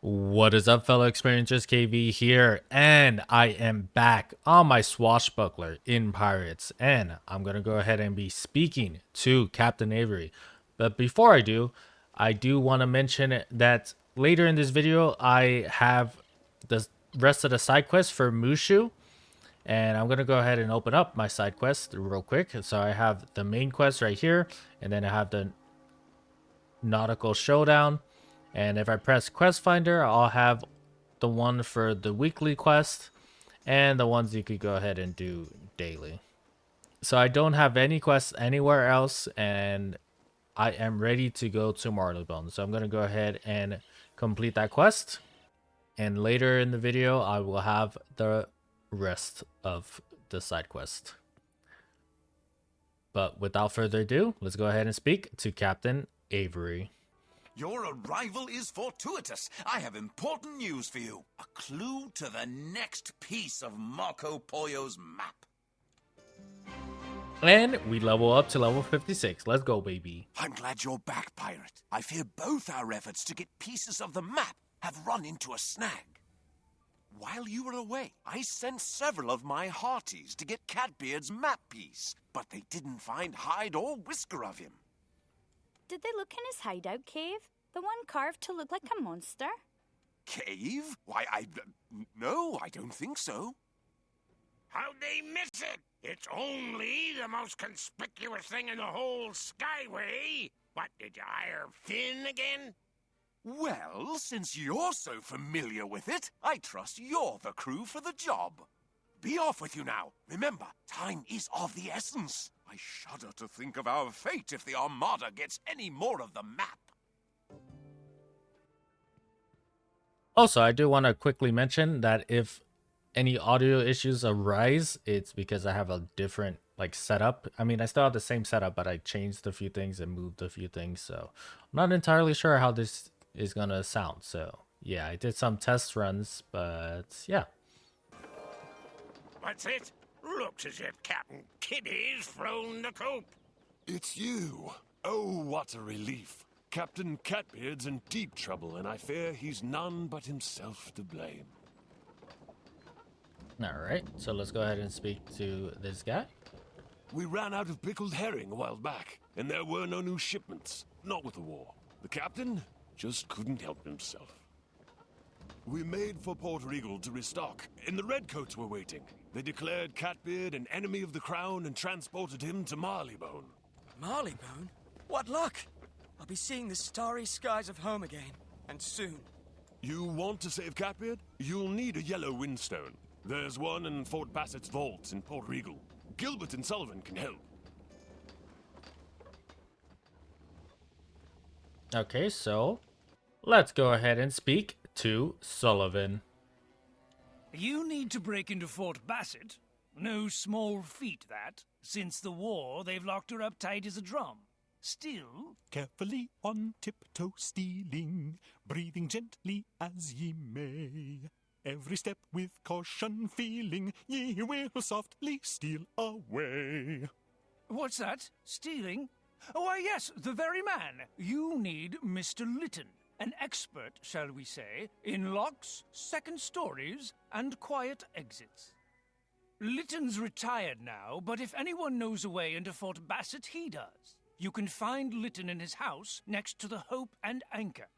What is up, fellow experiencers? KV here, and I am back on my Swashbuckler in Pirates, and I'm gonna go ahead and be speaking to Captain Avery. But before I do want to mention that later in this video, I have the rest of the side quests for Mushu, and I'm gonna go ahead and open up my side quest real quick. So I have the main quest right here, and then I have the Nautical Showdown. And if I press Quest Finder, I'll have the one for the weekly quest and the ones you could go ahead and do daily. So I don't have any quests anywhere else, and I am ready to go to Marleybone. So I'm going to go ahead and complete that quest. And later in the video, I will have the rest of the side quest. But without further ado, let's go ahead and speak to Captain Avery. Your arrival is fortuitous. I have important news for you. A clue to the next piece of Marco Pollo's map. And we level up to level 56. Let's go, baby. I'm glad you're back, Pirate. I fear both our efforts to get pieces of the map have run into a snag. While you were away, I sent several of my hearties to get Catbeard's map piece, but they didn't find hide or whisker of him. Did they look in his hideout cave? The one carved to look like a monster? Cave? Why, no, I don't think so. How'd they miss it? It's only the most conspicuous thing in the whole Skyway. What, did you hire Finn again? Well, since you're so familiar with it, I trust you're the crew for the job. Be off with you now. Remember, time is of the essence. I shudder to think of our fate if the Armada gets any more of the map. Also, I do want to quickly mention that if any audio issues arise, it's because I have a different setup. I mean, I still have the same setup, but I changed a few things and moved a few things, so I'm not entirely sure how this is gonna sound. So yeah, I did some test runs, but yeah. What's it? Looks as if Captain Kitty's flown the coop. It's you. Oh, what a relief. Captain Catbeard's in deep trouble, and I fear he's none but himself to blame. Alright, so let's go ahead and speak to this guy. We ran out of pickled herring a while back, and there were no new shipments. Not with the war. The captain just couldn't help himself. We made for Port Regal to restock, and the Redcoats were waiting. They declared Catbeard an enemy of the crown and transported him to Marleybone. Marleybone? What luck! I'll be seeing the starry skies of home again, and soon. You want to save Catbeard? You'll need a Yellow Windstone. There's one in Fort Bassett's vaults in Port Regal. Gilbert and Sullivan can help. Okay, so let's go ahead and speak to Sullivan. You need to break into Fort Bassett. No small feat, that. Since the war, they've locked her up tight as a drum. Still... Carefully on tiptoe stealing, breathing gently as ye may. Every step with caution feeling, ye will softly steal away. What's that? Stealing? Oh, why, yes, the very man. You need Mr. Lytton. An expert, shall we say, in locks, second stories, and quiet exits. Lytton's retired now, but if anyone knows a way into Fort Bassett, he does. You can find Lytton in his house next to the Hope and Anchor.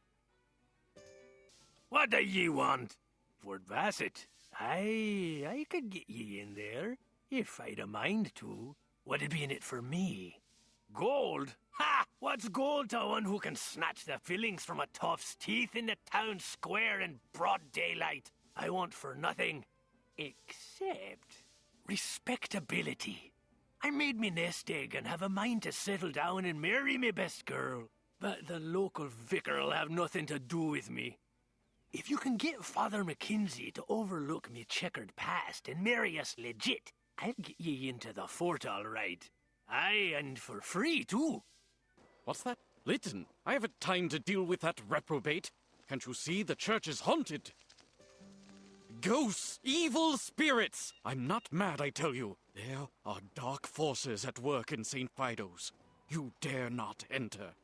What do ye want? Fort Bassett? I could get ye in there, if I'd a mind to. What'd be in it for me? Gold? Ha! What's gold to one who can snatch the fillings from a tough's teeth in the town square in broad daylight? I want for nothing, except respectability. I made me nest egg and have a mind to settle down and marry me best girl. But the local vicar'll have nothing to do with me. If you can get Father McKinsey to overlook me checkered past and marry us legit, I'll get ye into the fort all right. Aye, and for free, too. What's that? Lytton, I haven't time to deal with that reprobate. Can't you see the church is haunted? Ghosts! Evil spirits! I'm not mad, I tell you. There are dark forces at work in St. Fido's. You dare not enter.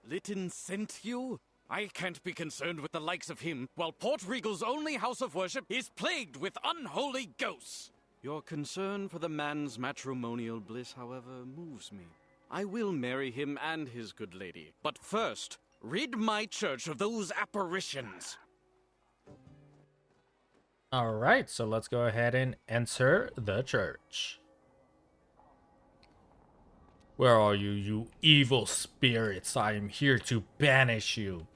Lytton sent you? I can't be concerned with the likes of him, while Port Regal's only house of worship is plagued with unholy ghosts. Your concern for the man's matrimonial bliss, however, moves me. I will marry him and his good lady, but first, rid my church of those apparitions. Alright, so let's go ahead and enter the church. Where are you, you evil spirits? I am here to banish you.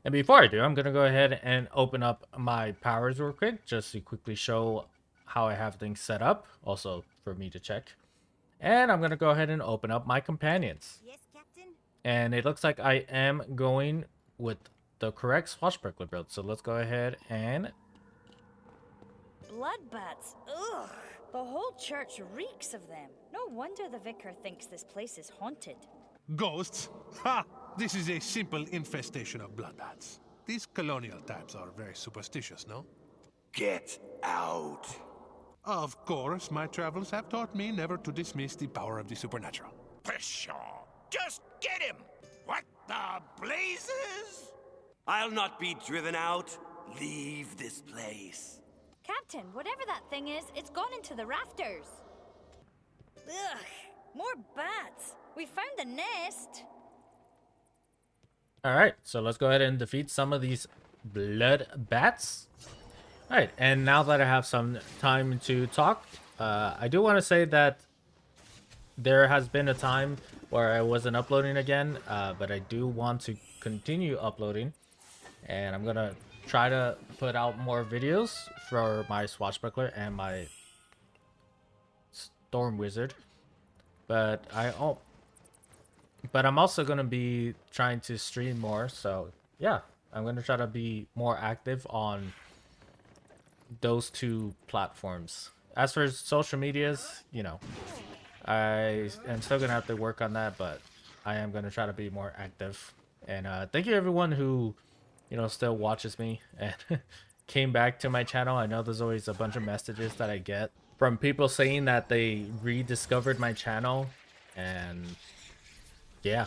And before I do, I'm going to go ahead and open up my powers real quick, just to quickly show how I have things set up, also for me to check. And I'm going to go ahead and open up my companions. Yes, Captain? And it looks like I am going with the correct Swashbuckler build. So let's go ahead and... Bloodbats. Ugh. The whole church reeks of them. No wonder the vicar thinks this place is haunted. Ghosts? Ha! This is a simple infestation of bloodbats. These colonial types are very superstitious, no? Get out. Of course, my travels have taught me never to dismiss the power of the supernatural. Pshaw! Just get him! What the blazes? I'll not be driven out. Leave this place. Captain, whatever that thing is, it's gone into the rafters. Ugh, more bats. We found the nest. Alright, so let's go ahead and defeat some of these blood bats. Alright, and now that I have some time to talk, I do want to say that there has been a time where I wasn't uploading again, but I do want to continue uploading. And I'm going to try to put out more videos for my Swashbuckler and my Storm Wizard. But I'm also going to be trying to stream more. So yeah, I'm going to try to be more active on those two platforms. As for social medias, you know, I am still going to have to work on that, but I am going to try to be more active. And thank you everyone who, you know, still watches me and came back to my channel. I know there's always a bunch of messages that I get from people saying that they rediscovered my channel, and yeah,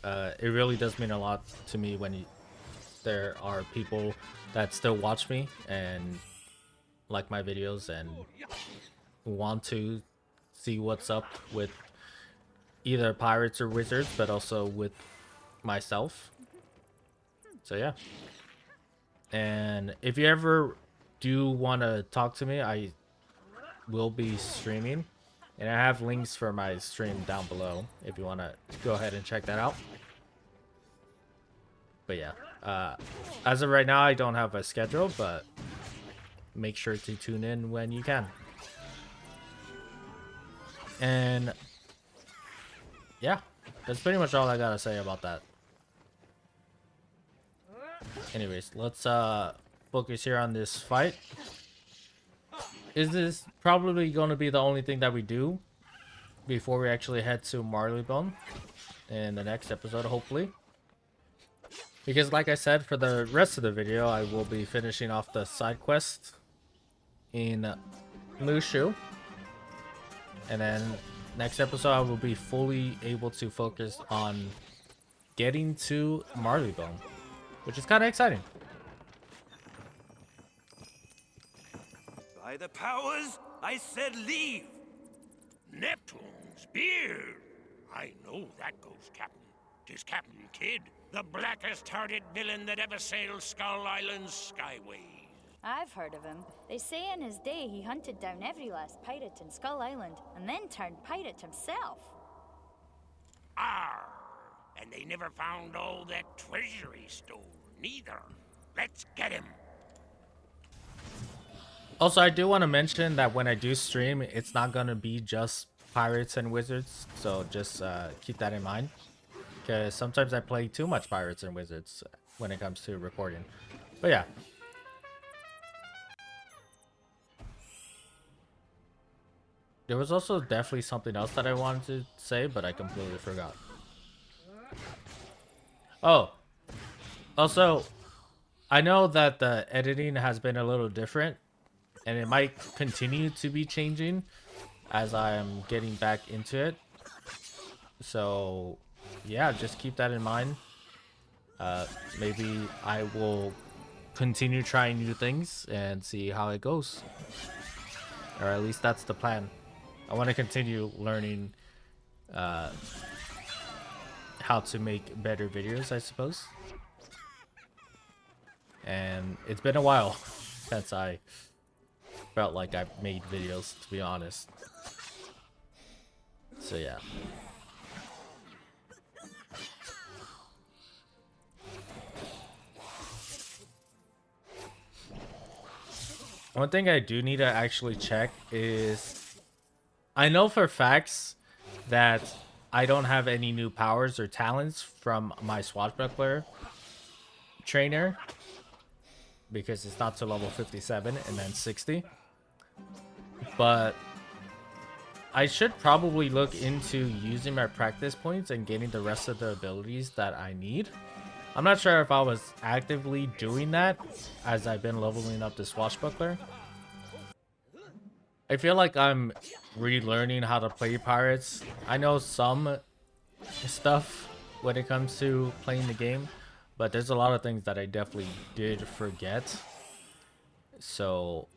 it really does mean a lot to me when there are people that still watch me and like my videos and want to see what's up with either pirates or wizards, but also with myself. So yeah, and if you ever do want to talk to me, I will be streaming, and I have links for my stream down below if you want to go ahead and check that out. But yeah, as of right now, I don't have a schedule, but make sure to tune in when you can. And yeah, that's pretty much all I gotta say about that. Anyways, let's focus here on this fight. Is this probably going to be the only thing that we do before we actually head to Marleybone in the next episode, hopefully? Because like I said, for the rest of the video, I will be finishing off the side quest in Mushu. And then next episode, I will be fully able to focus on getting to Marleybone, which is kind of exciting. By the powers, I said leave. Neptune's beard. I know that ghost, Captain. 'Tis Captain Kidd, the blackest-hearted villain that ever sailed Skull Island's skyways. I've heard of him. They say in his day he hunted down every last pirate in Skull Island and then turned pirate himself. Arr! And they never found all that treasure he stole, neither. Let's get him. Also, I do want to mention that when I do stream, it's not going to be just pirates and wizards. So just keep that in mind. Because sometimes I play too much pirates and wizards when it comes to recording. But yeah. There was also definitely something else that I wanted to say, but I completely forgot. Oh. Also, I know that the editing has been a little different, and it might continue to be changing as I am getting back into it. So yeah, just keep that in mind. maybe I will continue trying new things and see how it goes. Or at least that's the plan. I want to continue learning how to make better videos, I suppose. And it's been a while since I felt like I've made videos, to be honest. So yeah. One thing I do need to actually check is, I know for facts that I don't have any new powers or talents from my Swashbuckler trainer, because it's not to level 57 and then 60. But I should probably look into using my practice points and getting the rest of the abilities that I need. I'm not sure if I was actively doing that as I've been leveling up the Swashbuckler. I feel like I'm relearning how to play pirates. I know some stuff when it comes to playing the game, but there's a lot of things that I definitely did forget. So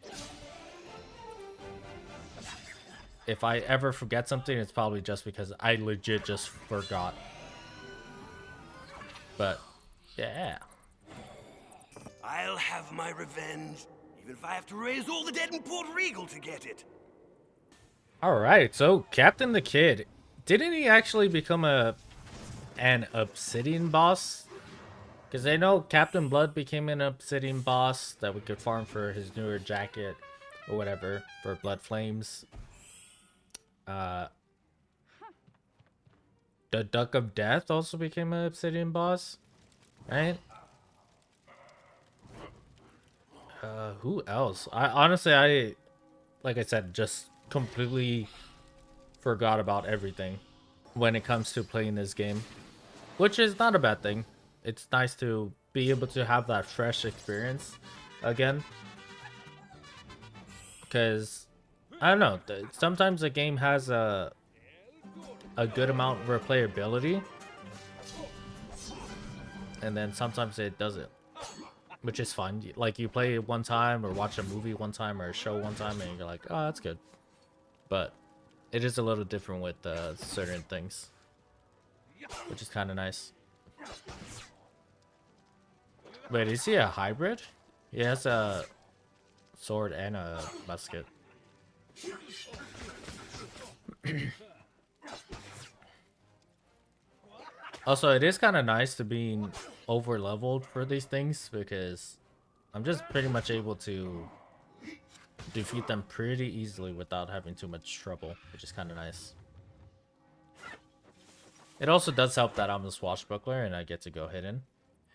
if I ever forget something, it's probably just because I legit just forgot. But yeah. I'll have my revenge, even if I have to raise all the dead in Port Regal to get it. Alright, so Captain the Kid, didn't he actually become an obsidian boss? Because I know Captain Blood became an obsidian boss that we could farm for his newer jacket or whatever for Blood Flames. The Duck of Death also became an obsidian boss, right? Who else? Honestly, like I said, just completely forgot about everything when it comes to playing this game, which is not a bad thing. It's nice to be able to have that fresh experience again, because I don't know, sometimes the game has a good amount of replayability, and then sometimes it doesn't, which is fun. Like, you play it one time or watch a movie one time or a show one time and you're like, oh, that's good. But it is a little different with certain things, which is kind of nice. Wait, is he a hybrid? He has a sword and a musket. Also, it is kind of nice to being over leveled for these things, because I'm just pretty much able to defeat them pretty easily without having too much trouble, which is kind of nice. It also does help that I'm the Swashbuckler and I get to go hidden.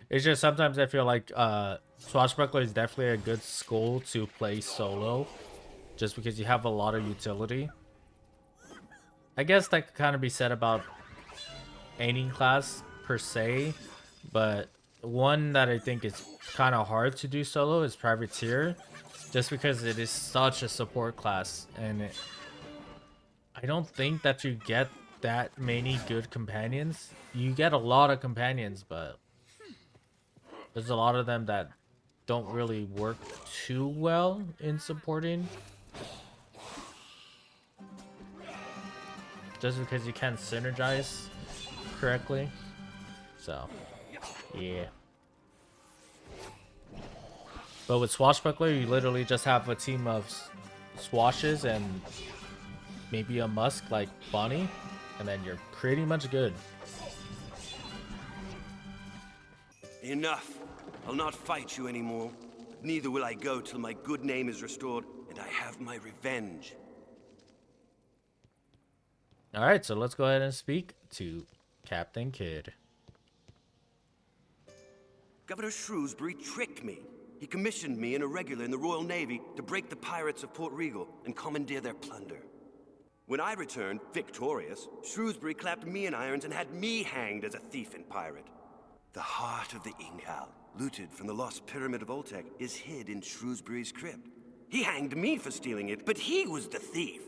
It's just sometimes I feel like Swashbuckler is definitely a good school to play solo, just because you have a lot of utility. I guess that could kind of be said about any class per se, but one that I think is kind of hard to do solo is Privateer, just because it is such a support class, and I don't think that you get that many good companions. You get a lot of companions, but there's a lot of them that don't really work too well in supporting, just because you can't synergize correctly. So yeah. But with Swashbuckler, you literally just have a team of swashes and maybe a musk like Bonnie, and then you're pretty much good. Enough. I'll not fight you anymore. Neither will I go till my good name is restored and I have my revenge. Alright, so let's go ahead and speak to Captain Kidd. Governor Shrewsbury tricked me. He commissioned me an irregular in the Royal Navy to break the pirates of Port Regal and commandeer their plunder. When I returned, victorious, Shrewsbury clapped me in irons and had me hanged as a thief and pirate. The heart of the Ingal, looted from the lost pyramid of Oltec, is hid in Shrewsbury's crypt. He hanged me for stealing it, but he was the thief.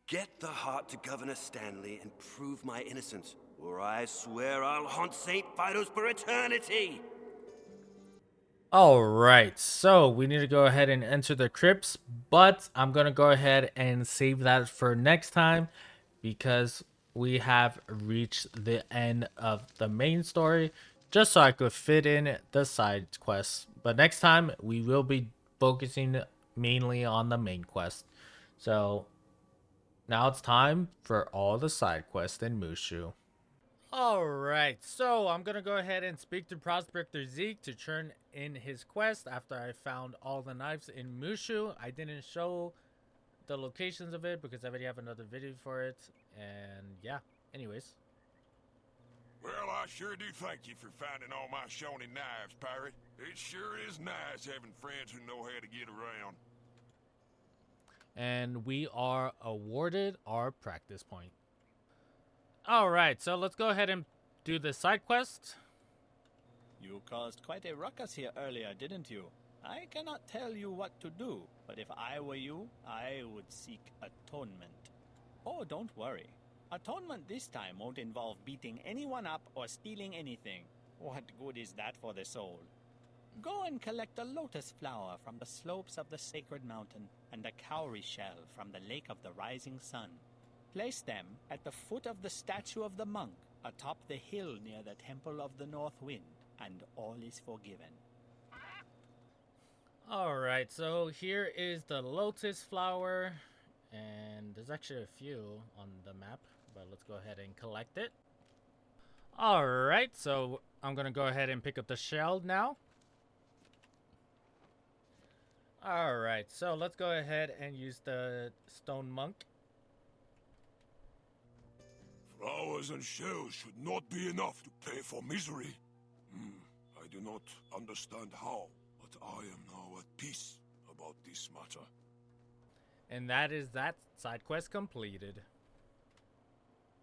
Get the heart to Governor Stanley and prove my innocence, or I swear I'll haunt St. Fido's for eternity! Alright, so we need to go ahead and enter the crypts, but I'm going to go ahead and save that for next time because we have reached the end of the main story just so I could fit in the side quests. But next time we will be focusing mainly on the main quest. So now it's time for all the side quests in Mushu. Alright, so I'm gonna go ahead and speak to Prospector Zeke to turn in his quest after I found all the knives in Mushu. I didn't show the locations of it because I already have another video for it. And yeah, anyways. Well, I sure do thank you for finding all my shonen knives, Pirate. It sure is nice having friends who know how to get around. And we are awarded our practice point. Alright, so let's go ahead and do the side quest. You caused quite a ruckus here earlier, didn't you? I cannot tell you what to do, but if I were you, I would seek atonement. Oh, don't worry. Atonement this time won't involve beating anyone up or stealing anything. What good is that for the soul? Go and collect a lotus flower from the slopes of the sacred mountain and a cowrie shell from the lake of the rising sun. Place them at the foot of the statue of the monk atop the hill near the Temple of the North Wind, and all is forgiven. Alright, so here is the lotus flower, and there's actually a few on the map, but let's go ahead and collect it. Alright, so I'm gonna go ahead and pick up the shell now. Alright, so let's go ahead and use the stone monk. Flowers and shells should not be enough to pay for misery. I do not understand how, but I am now at peace about this matter. And that is that side quest completed.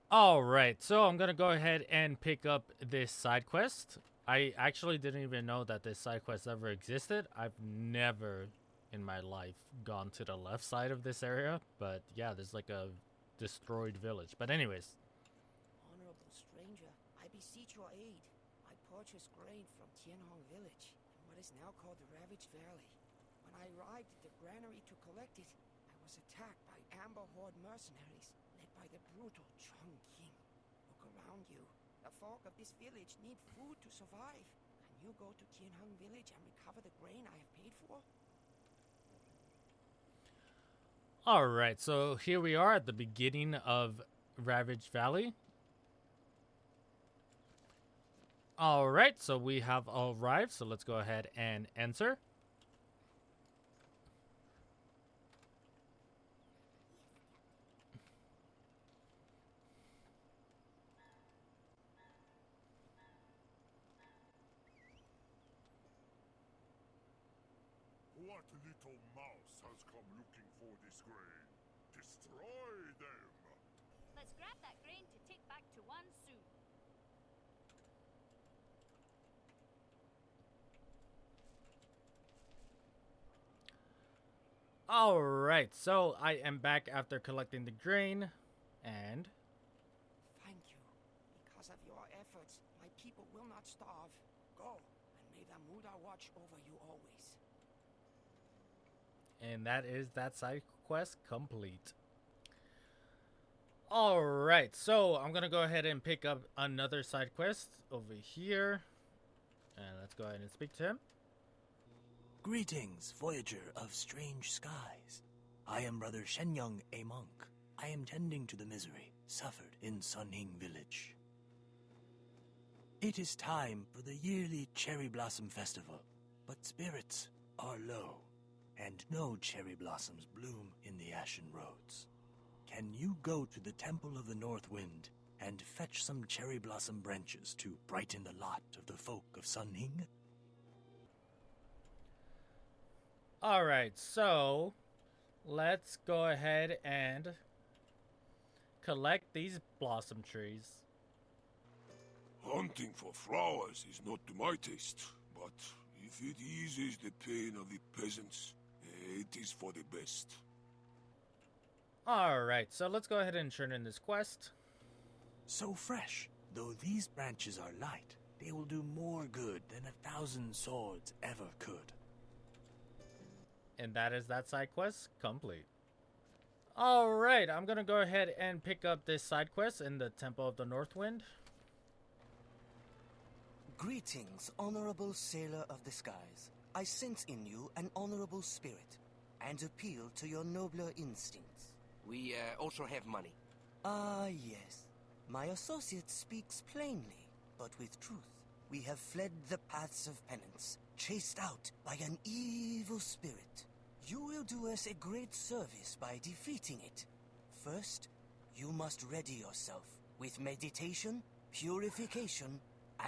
Alright, so I'm gonna go ahead and pick up this side quest. I actually didn't even know that this side quest ever existed. I've never in my life gone to the left side of this area, but yeah, there's like a destroyed village. But anyways. Honorable stranger, I beseech your aid. I purchased grain from Tianhong village, in what is now called the Ravaged Valley. When I arrived at the granary to collect it, I was attacked by Amber Horde mercenaries, led by the brutal Chong King. Look around you. The folk of this village need food to survive. Can you go to Tianhong village and recover the grain I have paid for? Alright, so here we are at the beginning of Ravaged Valley. Alright, so we have arrived, so let's go ahead and enter. What little mouse has come looking for this grain? Destroy them! Let's grab that grain to take back to Wansu. Alright, so I am back after collecting the grain, and... Thank you. Because of your efforts, my people will not starve. Go, and may the Muda watch over you always. And that is that side quest complete. Alright, so I'm gonna go ahead and pick up another side quest over here. And let's go ahead and speak to him. Greetings, voyager of strange skies. I am Brother Shenyang, a monk. I am tending to the misery suffered in Sunhing village. It is time for the yearly Cherry Blossom Festival, but spirits are low, and no cherry blossoms bloom in the ashen roads. Can you go to the Temple of the North Wind and fetch some cherry blossom branches to brighten the lot of the folk of Sunhing? Alright, so let's go ahead and collect these blossom trees. Hunting for flowers is not to my taste, but if it eases the pain of the peasants, it is for the best. Alright, so let's go ahead and turn in this quest. So fresh. Though these branches are light, they will do more good than 1,000 swords ever could. And that is that side quest complete. Alright, I'm gonna go ahead and pick up this side quest in the Temple of the Northwind. Greetings, honorable sailor of the skies. I sense in you an honorable spirit, and appeal to your nobler instincts. We also have money. Ah, yes. My associate speaks plainly, but with truth. We have fled the paths of penance, chased out by an evil spirit. You will do us a great service by defeating it. First, you must ready yourself with meditation, purification,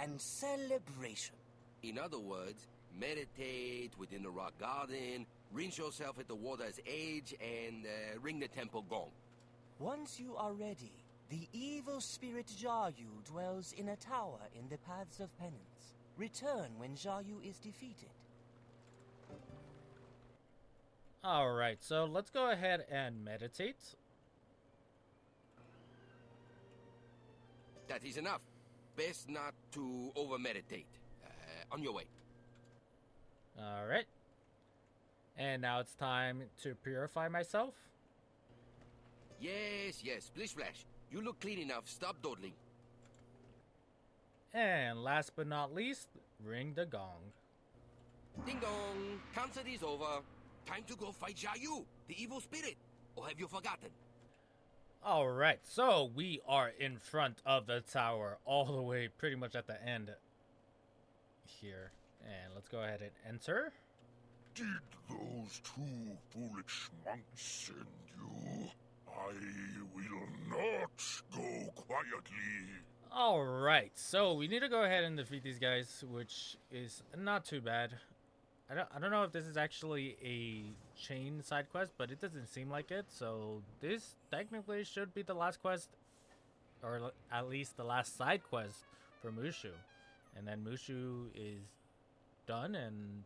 and celebration. In other words, meditate within the rock garden, rinse yourself at the water's edge, and ring the temple gong. Once you are ready, the evil spirit Jayu dwells in a tower in the Paths of Penance. Return when Jayu is defeated. Alright, so let's go ahead and meditate. That is enough. Best not to over-meditate. On your way. Alright. And now it's time to purify myself. Yes, yes. Splish splash. You look clean enough. Stop dawdling. And last but not least, ring the gong. Ding dong. Concert is over. Time to go fight Jayu, the evil spirit. Or have you forgotten? Alright, so we are in front of the tower, all the way pretty much at the end here. And let's go ahead and enter. Did those two foolish monks send you? I will not go quietly. Alright, so we need to go ahead and defeat these guys, which is not too bad. I don't know if this is actually a chain side quest, but it doesn't seem like it. So this technically should be the last quest, or at least the last side quest for Mushu. And then Mushu is done, and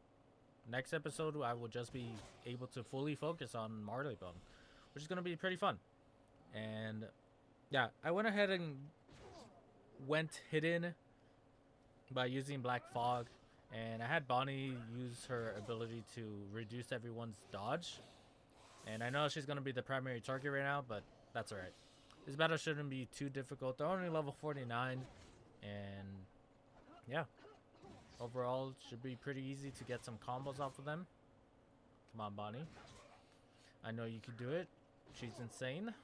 next episode I will just be able to fully focus on Marleybone, which is going to be pretty fun. And yeah, I went ahead and went hidden by using Black Fog. And I had Bonnie use her ability to reduce everyone's dodge. And I know she's going to be the primary target right now, but that's alright. This battle shouldn't be too difficult. They're only level 49. And yeah. Overall, it should be pretty easy to get some combos off of them. Come on, Bonnie. I know you can do it. She's insane.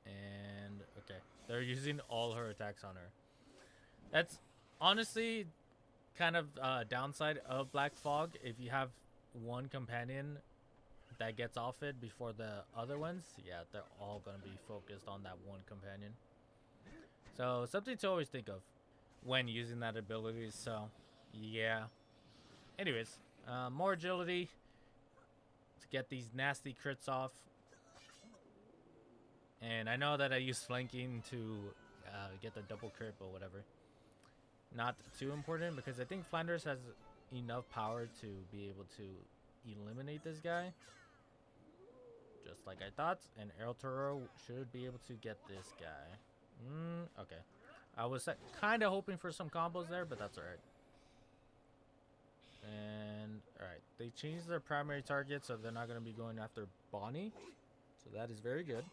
And okay. They're using all her attacks on her. That's honestly kind of downside of Black Fog. If you have one companion that gets off it before the other ones, yeah, they're all going to be focused on that one companion. So something to always think of when using that ability. So yeah. Anyways, more agility to get these nasty crits off. And I know that I use flanking to get the double crit, but whatever. Not too important, because I think Flanders has enough power to be able to eliminate this guy. Just like I thought. And El Toro should be able to get this guy. Okay. I was kind of hoping for some combos there, but that's alright. And, alright. They changed their primary target, so they're not going to be going after Bonnie. So that is very good.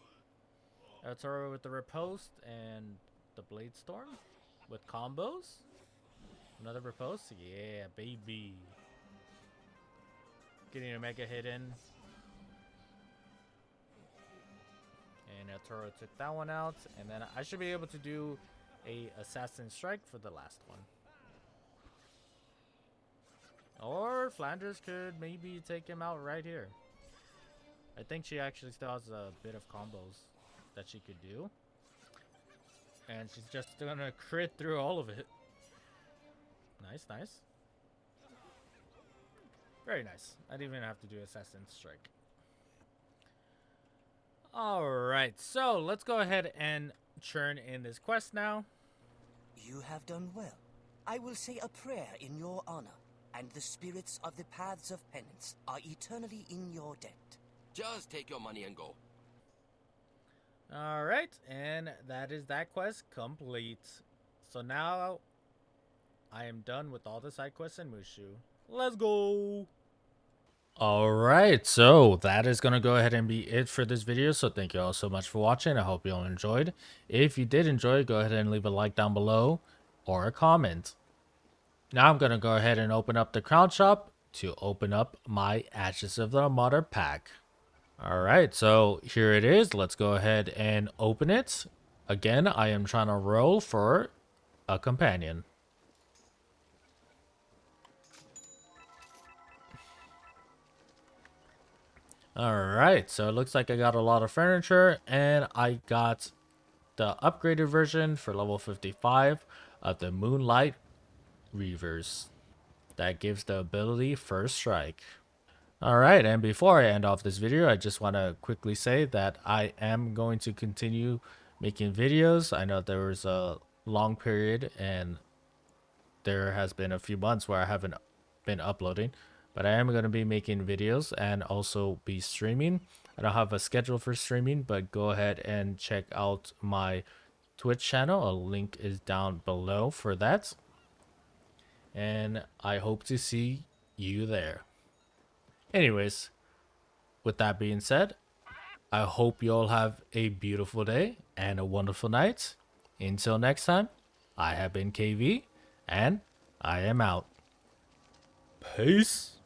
El Toro with the Riposte and the Blade Storm with combos. Another Riposte? Yeah, baby. Getting a mega hit in. And El Toro took that one out. And then I should be able to do a Assassin Strike for the last one. Or Flanders could maybe take him out right here. I think she actually still has a bit of combos that she could do. And she's just gonna crit through all of it. Nice, nice. Very nice. I didn't even have to do Assassin's Strike. Alright, so let's go ahead and churn in this quest now. You have done well. I will say a prayer in your honor, and the spirits of the Paths of Penance are eternally in your debt. Just take your money and go. Alright, and that is that quest complete. So now I am done with all the side quests in Mushu. Let's go! Alright, so that is going to go ahead and be it for this video. So thank you all so much for watching. I hope you all enjoyed. If you did enjoy, go ahead and leave a like down below or a comment. Now I'm going to go ahead and open up the crown shop to open up my Ashes of the Martyr pack. Alright, so here it is. Let's go ahead and open it. Again, I am trying to roll for a companion. Alright, so it looks like I got a lot of furniture, and I got the upgraded version for level 55 of the Moonlight Reavers. That gives the ability First Strike. Alright, and before I end off this video, I just want to quickly say that I am going to continue making videos. I know there was a long period and there has been a few months where I haven't been uploading, but I am going to be making videos and also be streaming. I don't have a schedule for streaming, but go ahead and check out my Twitch channel. A link is down below for that. And I hope to see you there. Anyways, with that being said, I hope you all have a beautiful day and a wonderful night. Until next time, I have been KV, and I am out. Peace.